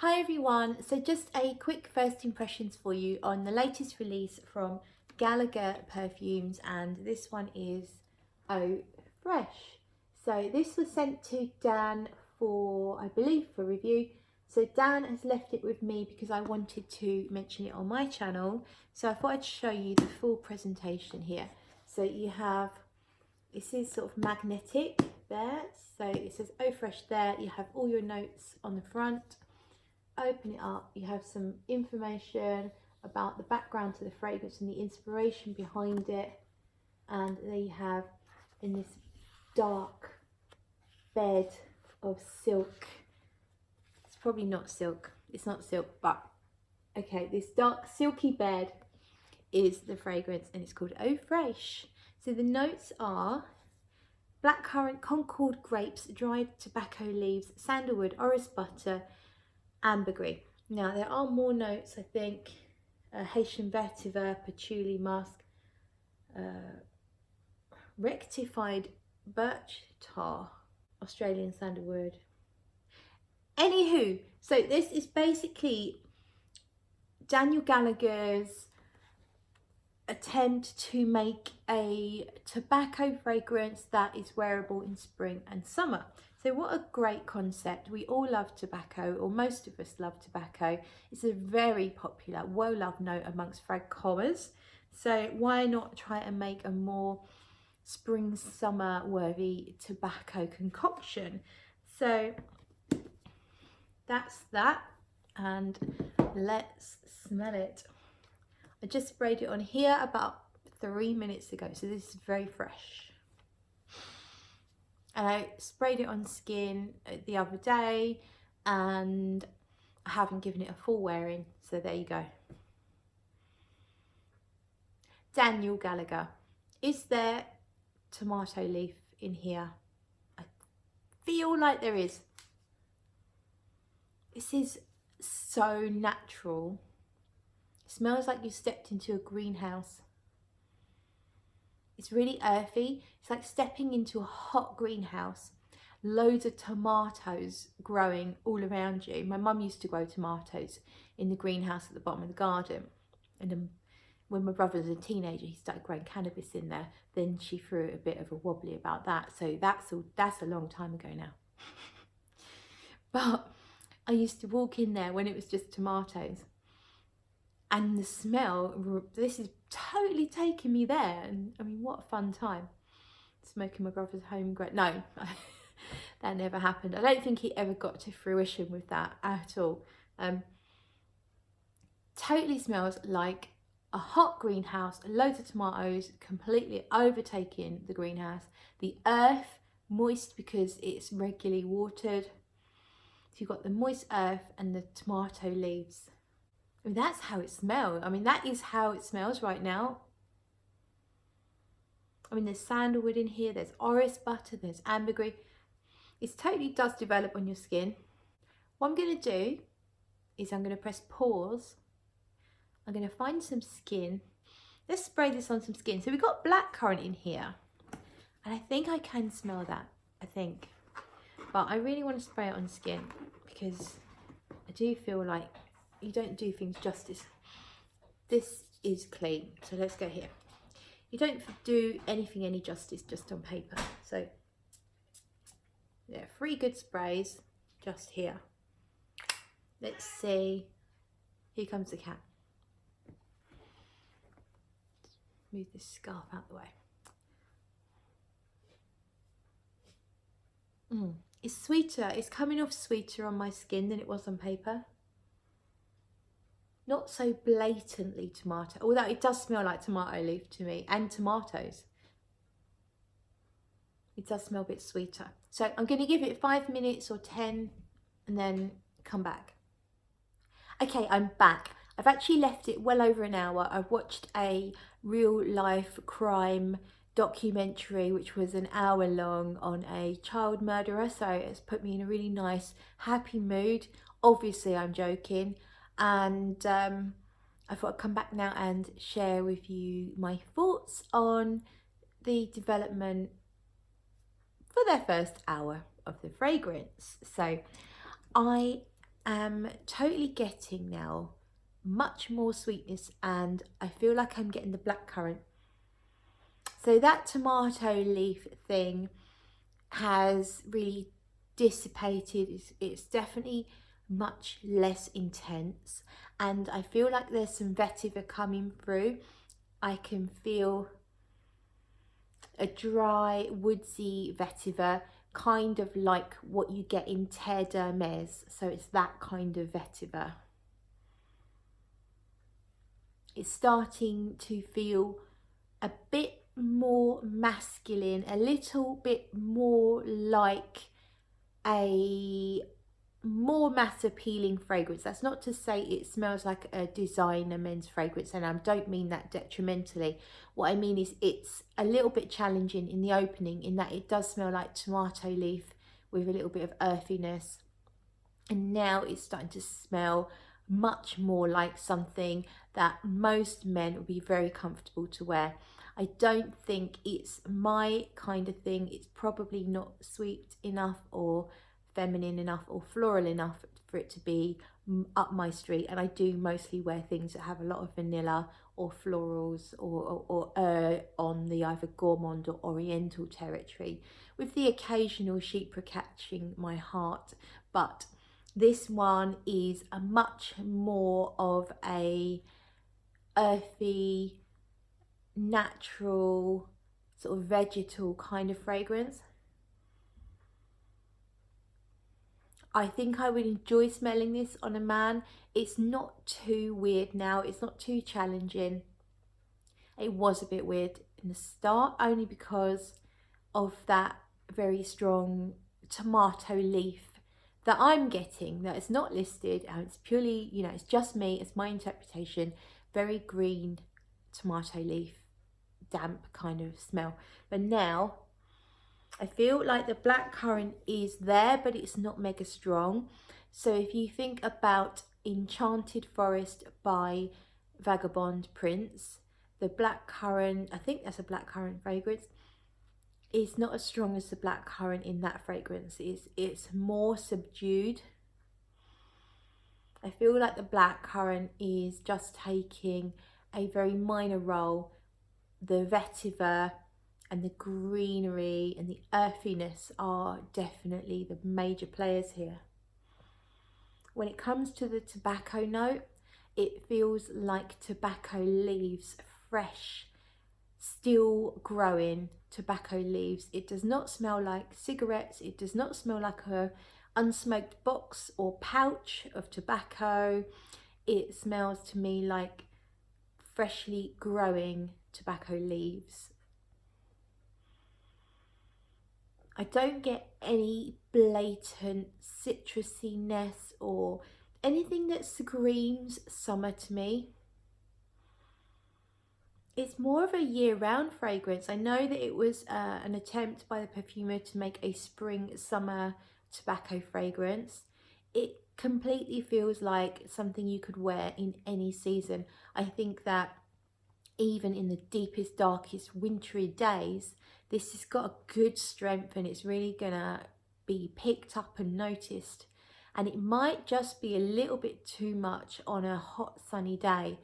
Hi everyone, so just a quick first impressions for you on the latest release from Gallagher Perfumes, and this one is O'Fraiche. So this was sent to Dan for, I believe, for review. So Dan has left it with me because I wanted to mention it on my channel. So I thought I'd show you the full presentation here. So you have, this is sort of magnetic there. So it says O'Fraiche there. You have all your notes on the front. Open it up, you have some information about the background to the fragrance and the inspiration behind it, and there you have in this dark bed of silk. It's probably not silk, it's not silk, but okay, this dark silky bed is the fragrance and it's called O'Fraiche. So the notes are blackcurrant, Concord grapes, dried tobacco leaves, sandalwood, orris butter, ambergris. Now there are more notes, I think. Haitian vetiver, patchouli musk, rectified birch tar, Australian sandalwood. Anywho, so this is basically Daniel Gallagher's attempt to make a tobacco fragrance that is wearable in spring and summer. So what a great concept. We all love tobacco, or most of us love tobacco. It's a very popular, well-loved note amongst frag commas. So why not try and make a more spring summer worthy tobacco concoction? So that's that, and let's smell it. I just sprayed it on here about 3 minutes ago, so this is very fresh. And I sprayed it on skin the other day, and I haven't given it a full wearing, so there you go. Daniel Gallagher. Is there tomato leaf in here? I feel like there is. This is so natural. It smells like you stepped into a greenhouse. It's really earthy. It's like stepping into a hot greenhouse. Loads of tomatoes growing all around you. My mum used to grow tomatoes in the greenhouse at the bottom of the garden. And then when my brother was a teenager, he started growing cannabis in there. Then she threw a bit of a wobbly about that. So that's a long time ago now. But I used to walk in there when it was just tomatoes. And the smell, this is totally taking me there. And I mean, what a fun time. Smoking my brother's homegrown. No, that never happened. I don't think he ever got to fruition with that at all. Totally smells like a hot greenhouse, loads of tomatoes, completely overtaking the greenhouse. The earth, moist because it's regularly watered. So you've got the moist earth and the tomato leaves. I mean, that's how it smells. I mean, that is how it smells right now. I mean, there's sandalwood in here, there's orris butter, there's ambergris. It totally does develop on your skin. What I'm going to do is I'm going to press pause. I'm going to find some skin. Let's spray this on some skin. So we've got blackcurrant in here. And I think I can smell that, I think. But I really want to spray it on skin because I do feel like you don't do things justice. This is clean, so let's go here. You don't do anything any justice just on paper. So yeah, 3 good sprays just here. Let's see. Here comes the cat. Move this scarf out the way. It's sweeter. It's coming off sweeter on my skin than it was on paper. Not so blatantly tomato, although it does smell like tomato leaf to me, and tomatoes. It does smell a bit sweeter. So I'm going to give it 5 minutes or 10 and then come back. Okay, I'm back. I've actually left it well over an hour. I watched a real life crime documentary which was an hour long on a child murderer, so it's put me in a really nice happy mood. Obviously I'm joking. And I thought I'd come back now and share with you my thoughts on the development for their first hour of the fragrance. So I am totally getting now much more sweetness, and I feel like I'm getting the blackcurrant. So that tomato leaf thing has really dissipated. It's definitely much less intense, and I feel like there's some vetiver coming through. I can feel a dry, woodsy vetiver, kind of like what you get in Terre d'Hermès. So it's that kind of vetiver. It's starting to feel a bit more masculine, a little bit more like a more mass appealing fragrance. That's not to say it smells like a designer men's fragrance, and I don't mean that detrimentally. What I mean is it's a little bit challenging in the opening, in that it does smell like tomato leaf with a little bit of earthiness, and now it's starting to smell much more like something that most men would be very comfortable to wear. I don't think it's my kind of thing. It's probably not sweet enough or feminine enough or floral enough for it to be up my street, and I do mostly wear things that have a lot of vanilla or florals or on the either gourmand or oriental territory, with the occasional chypre catching my heart. But this one is a much more of a earthy, natural, sort of vegetal kind of fragrance. I think I would enjoy smelling this on a man. It's not too weird now. It's not too challenging. It was a bit weird in the start, only because of that very strong tomato leaf that I'm getting, that is not listed, and it's purely, you know, it's just me, it's my interpretation. Very green tomato leaf, damp kind of smell. But now I feel like the blackcurrant is there, but it's not mega strong. So if you think about Enchanted Forest by Vagabond Prince, the blackcurrant, I think that's a blackcurrant fragrance, is not as strong as the blackcurrant in that fragrance. It's more subdued. I feel like the blackcurrant is just taking a very minor role. The vetiver and the greenery and the earthiness are definitely the major players here. When it comes to the tobacco note, it feels like tobacco leaves, fresh, still growing tobacco leaves. It does not smell like cigarettes. It does not smell like a unsmoked box or pouch of tobacco. It smells to me like freshly growing tobacco leaves. I don't get any blatant citrusiness or anything that screams summer to me. It's more of a year-round fragrance. I know that it was an attempt by the perfumer to make a spring-summer tobacco fragrance. It completely feels like something you could wear in any season. I think that even in the deepest, darkest, wintry days, this has got a good strength, and it's really gonna be picked up and noticed. And it might just be a little bit too much on a hot, sunny day.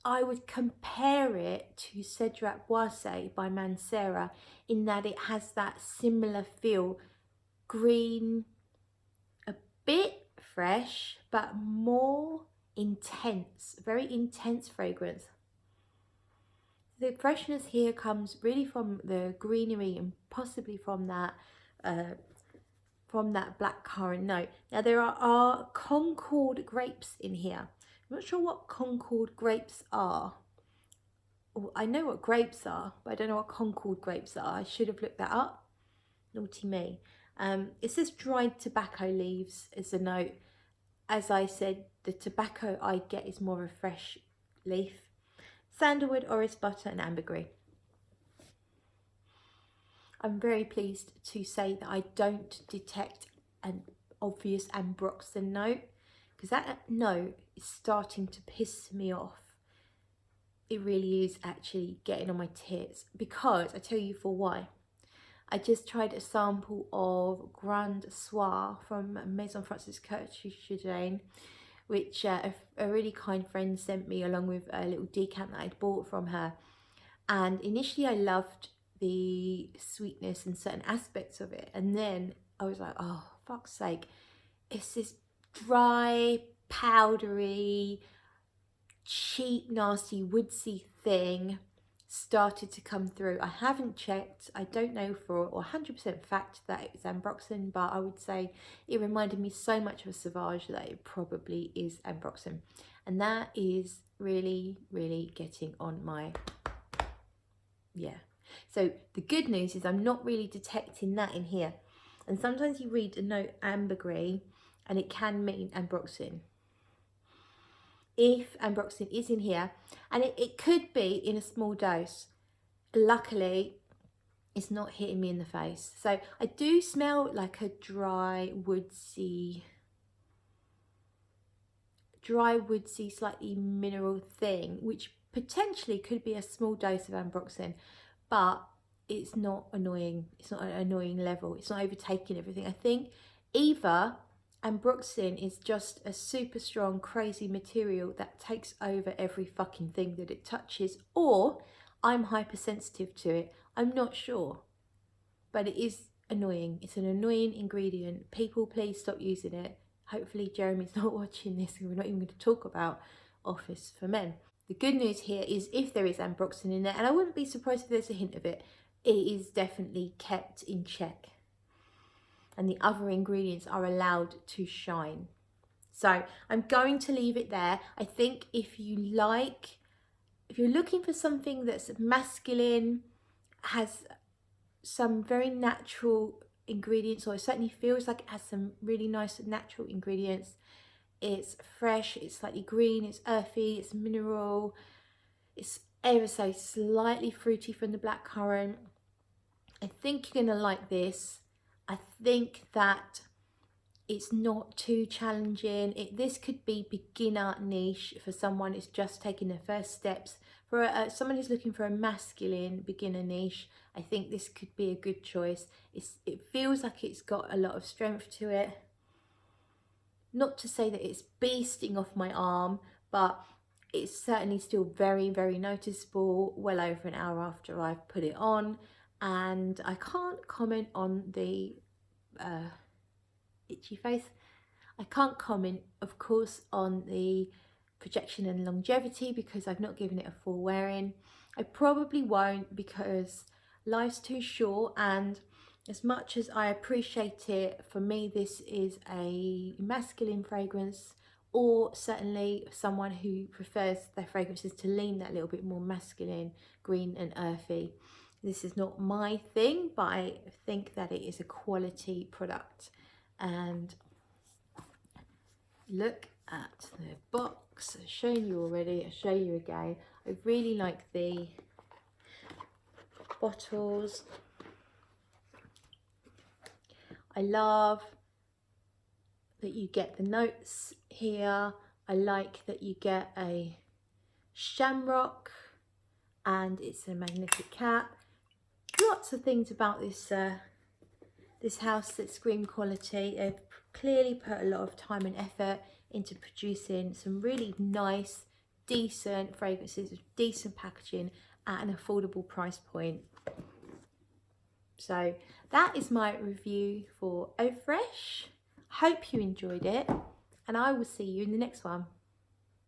I would compare it to Cedrat Boissé by Mancera in that it has that similar feel. Green, a bit fresh, but more intense, very intense fragrance. The freshness here comes really from the greenery and possibly from that blackcurrant note. Now there are Concord grapes in here. I'm not sure what Concord grapes are. Oh, I know what grapes are, but I don't know what Concord grapes are. I should have looked that up. Naughty me. It says dried tobacco leaves as a note. As I said, the tobacco I get is more of a fresh leaf. Sandalwood, orris butter and ambergris. I'm very pleased to say that I don't detect an obvious ambroxan note, because that note is starting to piss me off. It really is actually getting on my tits, because I tell you for why. I just tried a sample of Grand Soir from Maison Francis Curtis, which a really kind friend sent me along with a little decant that I'd bought from her. And initially I loved the sweetness and certain aspects of it. And then I was like, oh, fuck's sake. It's this dry, powdery, cheap, nasty, woodsy thing started to come through. I haven't checked. I don't know for 100% fact that it was ambroxan, but I would say it reminded me so much of a Sauvage that it probably is ambroxan. And that is really, really getting on my, yeah. So the good news is I'm not really detecting that in here. And sometimes you read a note ambergris and it can mean ambroxan. If ambroxan is in here, and it could be in a small dose, luckily it's not hitting me in the face. So I do smell like a dry woodsy, slightly mineral thing, which potentially could be a small dose of ambroxan, but it's not annoying. It's not an annoying level. It's not overtaking everything. I think either ambroxan is just a super strong, crazy material that takes over every fucking thing that it touches, or I'm hypersensitive to it. I'm not sure, but it is annoying. It's an annoying ingredient. People, please stop using it. Hopefully Jeremy's not watching this and we're not even going to talk about Office for Men. The good news here is if there is ambroxan in there, and I wouldn't be surprised if there's a hint of it, it is definitely kept in check. And the other ingredients are allowed to shine. So I'm going to leave it there. I think if you're looking for something that's masculine, has some very natural ingredients, or it certainly feels like it has some really nice natural ingredients. It's fresh, it's slightly green, it's earthy, it's mineral, it's ever so slightly fruity from the blackcurrant. I think you're gonna like this. I think that it's not too challenging. This could be beginner niche for someone who's just taking their first steps. For someone who's looking for a masculine beginner niche, I think this could be a good choice. It feels like it's got a lot of strength to it. Not to say that it's beasting off my arm, but it's certainly still very, very noticeable well over an hour after I've put it on. And I can't comment on the itchy face. I can't comment, of course, on the projection and longevity because I've not given it a full wearing. I probably won't because life's too short, and as much as I appreciate it, for me this is a masculine fragrance, or certainly someone who prefers their fragrances to lean that little bit more masculine, green and earthy. This is not my thing, but I think that it is a quality product. And look at the box. I've shown you already, I'll show you again. I really like the bottles. I love that you get the notes here. I like that you get a shamrock and it's a magnetic cap. Lots of things about this this house that scream quality. They've clearly put a lot of time and effort into producing some really nice, decent fragrances with decent packaging at an affordable price point. So that is my review for O'Fraiche. Hope you enjoyed it, and I will see you in the next one.